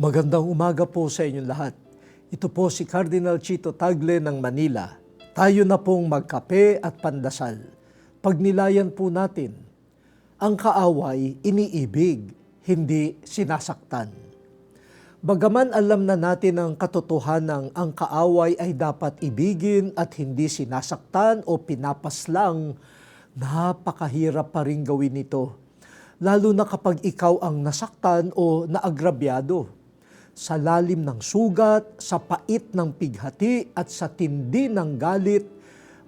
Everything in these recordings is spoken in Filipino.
Magandang umaga po sa inyong lahat. Ito po si Cardinal Chito Tagle ng Manila. Tayo na pong magkape at pandasal. Pagnilayan po natin, ang kaaway iniibig, hindi sinasaktan. Bagaman alam na natin ang katotohanan ang kaaway ay dapat ibigin at hindi sinasaktan o pinapaslang, napakahirap pa rin gawin ito. Lalo na kapag ikaw ang nasaktan o naagrabyado. Sa lalim ng sugat, sa pait ng pighati at sa tindi ng galit,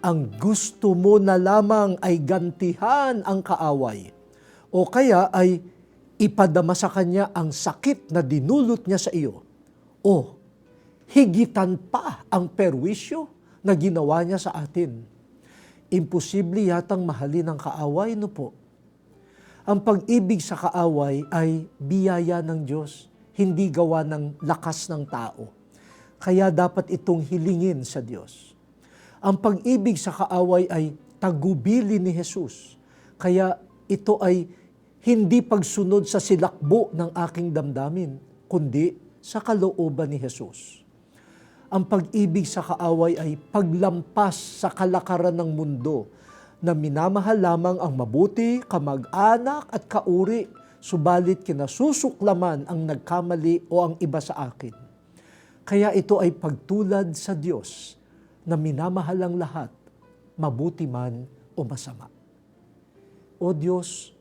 ang gusto mo na lamang ay gantihan ang kaaway. O kaya ay ipadama sa kanya ang sakit na dinulot niya sa iyo. O higitan pa ang perwisyo na ginawa niya sa atin. Imposible yatang mahalin ang kaaway, no po? Ang pag-ibig sa kaaway ay biyaya ng Diyos, hindi gawa ng lakas ng tao. Kaya dapat itong hilingin sa Diyos. Ang pag-ibig sa kaaway ay tagubili ni Jesus. Kaya ito ay hindi pagsunod sa silakbo ng aking damdamin, kundi sa kalooban ni Jesus. Ang pag-ibig sa kaaway ay paglampas sa kalakaran ng mundo na minamahal lamang ang mabuti, kamag-anak at kauri, subalit kinasusuklaman ang nagkamali o ang iba sa akin. Kaya ito ay pagtulad sa Diyos na minamahal ang lahat, mabuti man o masama. O Diyos,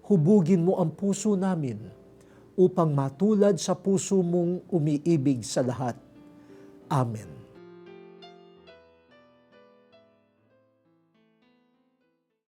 hubugin mo ang puso namin upang matulad sa puso mong umiibig sa lahat. Amen.